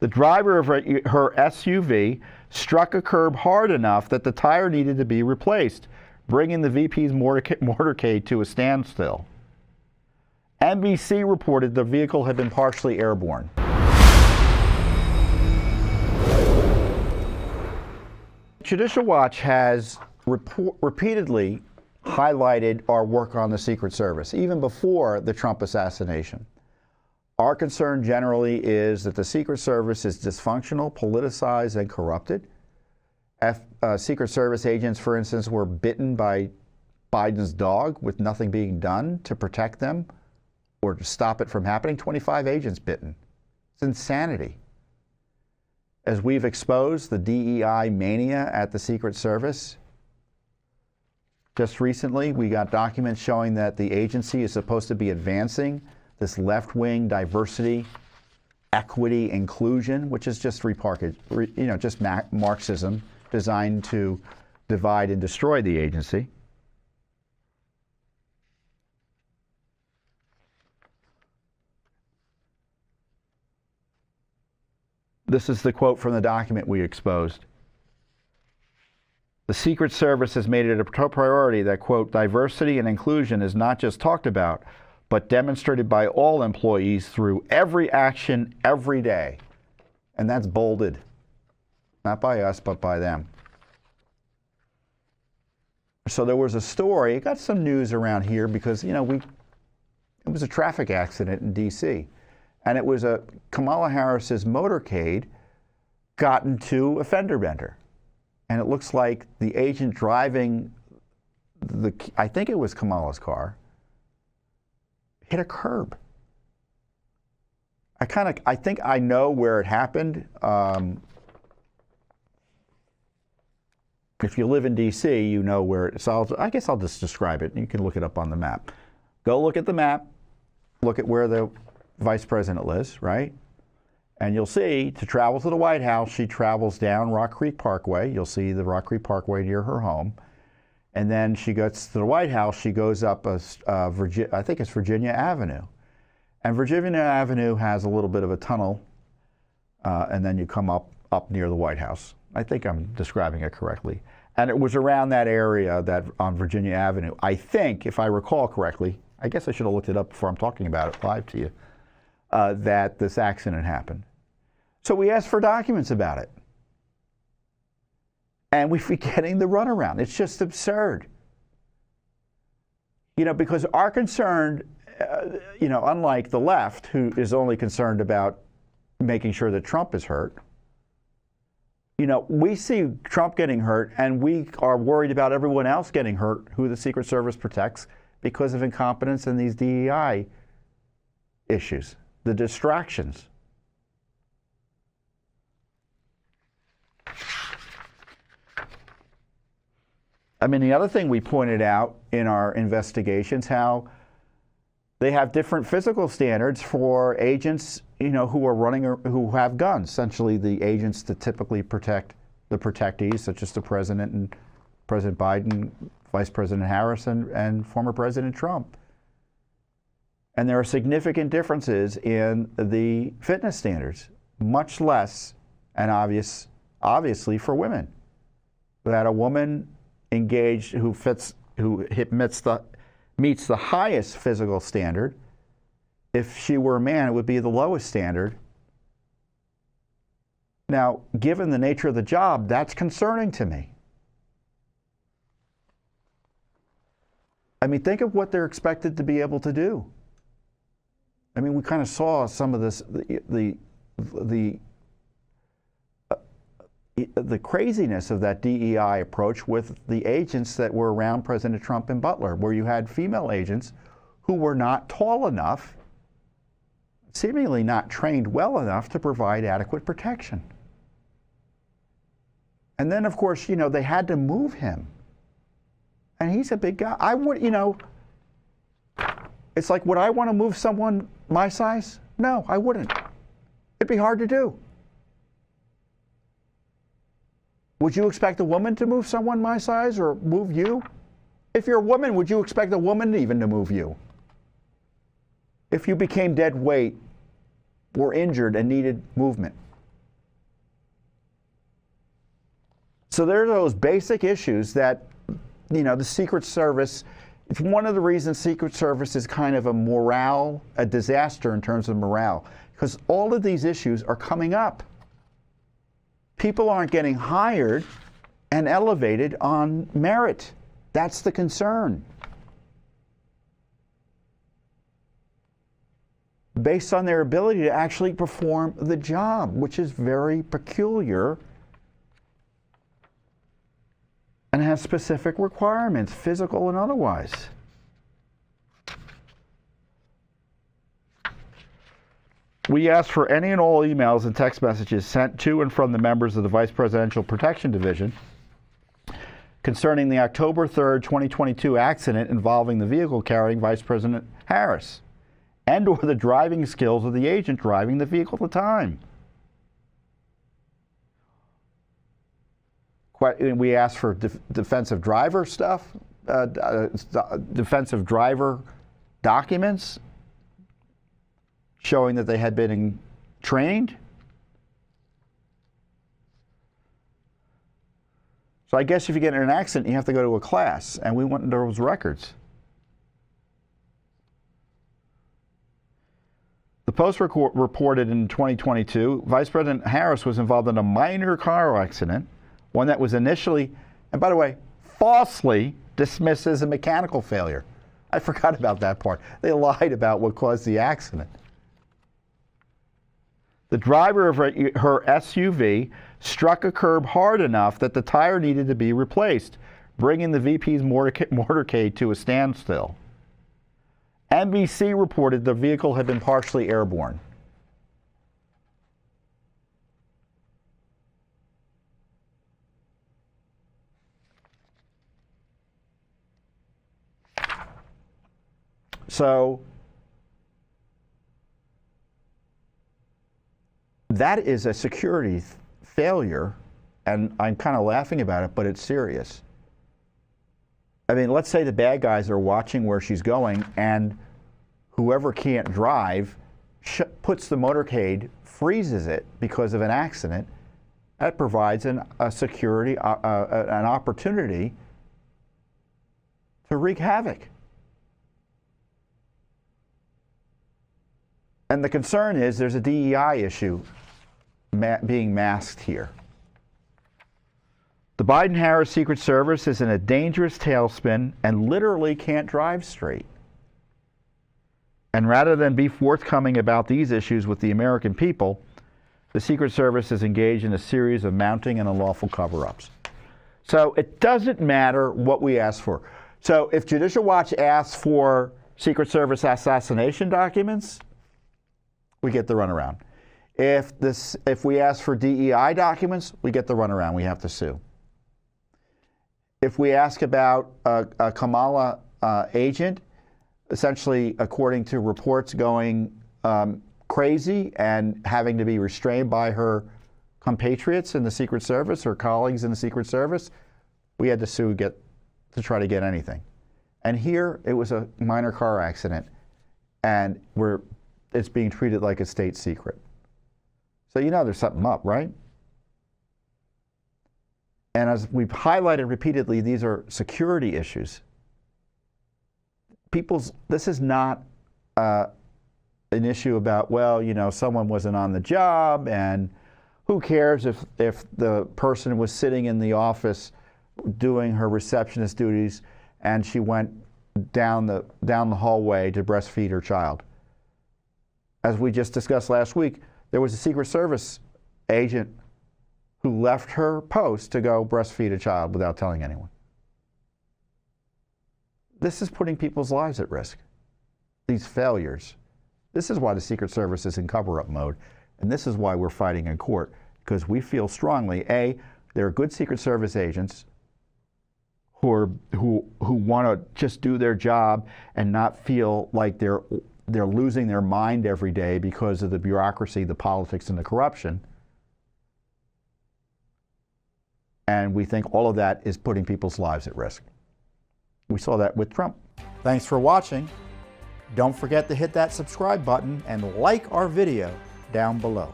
The driver of her SUV struck a curb hard enough that the tire needed to be replaced, bringing the VP's motorcade to a standstill. NBC reported the vehicle had been partially airborne. Judicial Watch has repeatedly highlighted our work on the Secret Service, even before the Trump assassination. Our concern generally is that the Secret Service is dysfunctional, politicized, and corrupted. Secret Service agents, for instance, were bitten by Biden's dog with nothing being done to protect them or to stop it from happening. 25 agents bitten. It's insanity. As we've exposed the DEI mania at the Secret Service, just recently we got documents showing that the agency is supposed to be advancing this left-wing diversity, equity, inclusion, which is just just Marxism designed to divide and destroy the agency. This is the quote from the document we exposed. The Secret Service has made it a priority that, quote, diversity and inclusion is not just talked about, but demonstrated by all employees through every action, every day. And that's bolded. Not by us, but by them. So there was a story, it got some news around here because, it was a traffic accident in D.C. And it was Kamala Harris's motorcade got into a fender bender. And it looks like the agent driving I think it was Kamala's car, hit a curb. I think I know where it happened. If you live in D.C., you know where it is. So I guess I'll just describe it. You can look it up on the map. Go look at the map. Look at where the vice president lives, right? And you'll see, to travel to the White House, she travels down Rock Creek Parkway. You'll see the Rock Creek Parkway near her home. And then she gets to the White House, she goes up, I think it's Virginia Avenue. And Virginia Avenue has a little bit of a tunnel, and then you come up near the White House. I think I'm describing it correctly. And it was around that area on Virginia Avenue, I think, if I recall correctly, I guess I should have looked it up before I'm talking about it live to you, that this accident happened. So we asked for documents about it. And we're getting the runaround. It's just absurd. Because our concern, unlike the left, who is only concerned about making sure that Trump is hurt, we see Trump getting hurt, and we are worried about everyone else getting hurt who the Secret Service protects because of incompetence and these DEI issues, the distractions. The other thing we pointed out in our investigations, how they have different physical standards for agents, who are who have guns. Essentially, the agents that typically protect the protectees, such as the president and President Biden, Vice President Harris, and former President Trump. And there are significant differences in the fitness standards, much less, and obviously for women. That a woman engaged who meets the highest physical standard, if she were a man, it would be the lowest standard. Now, given the nature of the job, that's concerning to me. Think of what they're expected to be able to do. We kind of saw some of this, the craziness of that DEI approach with the agents that were around President Trump and Butler, where you had female agents who were not tall enough, seemingly not trained well enough to provide adequate protection. And then, of course, they had to move him. And he's a big guy. I would, it's like, would I want to move someone my size? No, I wouldn't. It'd be hard to do. Would you expect a woman to move someone my size or move you? If you're a woman, would you expect a woman even to move you? If you became dead weight or injured and needed movement, So there are those basic issues that, you know, the Secret Service, it's one of the reasons Secret Service is kind of a disaster in terms of morale, because all of these issues are coming up. People aren't getting hired and elevated on merit. That's the concern. Based on their ability to actually perform the job, which is very peculiar and has specific requirements, physical and otherwise. We ask for any and all emails and text messages sent to and from the members of the Vice Presidential Protection Division concerning the October 3rd, 2022 accident involving the vehicle carrying Vice President Harris and or the driving skills of the agent driving the vehicle at the time. We ask for defensive driver stuff, defensive driver documents showing that they had been trained. So I guess if you get in an accident, you have to go to a class, and we want those records. The Post reported in 2022, Vice President Harris was involved in a minor car accident, one that was initially, and by the way, falsely dismissed as a mechanical failure. I forgot about that part. They lied about what caused the accident. The driver of her SUV struck a curb hard enough that the tire needed to be replaced, bringing the VP's motorcade to a standstill. NBC reported the vehicle had been partially airborne. So that is a security failure, and I'm kind of laughing about it, but it's serious. I mean, let's say the bad guys are watching where she's going, and whoever can't drive puts the motorcade, freezes it because of an accident. That provides an opportunity to wreak havoc. And the concern is there's a DEI issue being masked here. The Biden-Harris Secret Service is in a dangerous tailspin and literally can't drive straight. And rather than be forthcoming about these issues with the American people, the Secret Service is engaged in a series of mounting and unlawful cover-ups. So it doesn't matter what we ask for. So if Judicial Watch asks for Secret Service assassination documents, we get the runaround. If we ask for DEI documents, we get the runaround. We have to sue. If we ask about a Kamala agent, essentially, according to reports, going crazy and having to be restrained by her compatriots in the Secret Service or colleagues in the Secret Service, we had to sue to try to get anything. And here, it was a minor car accident, and it's being treated like a state secret. So you know there's something up, right? And as we've highlighted repeatedly, these are security issues. This is not an issue about, well, you know, someone wasn't on the job, and who cares if the person was sitting in the office doing her receptionist duties and she went down the hallway to breastfeed her child. As we just discussed last week, there was a Secret Service agent who left her post to go breastfeed a child without telling anyone. This is putting people's lives at risk, these failures. This is why the Secret Service is in cover-up mode, and this is why we're fighting in court, because we feel strongly, A, there are good Secret Service agents who want to just do their job and not feel like they're losing their mind every day because of the bureaucracy, the politics, and the corruption. And we think all of that is putting people's lives at risk. We saw that with Trump. Thanks for watching. Don't forget to hit that subscribe button and like our video down below.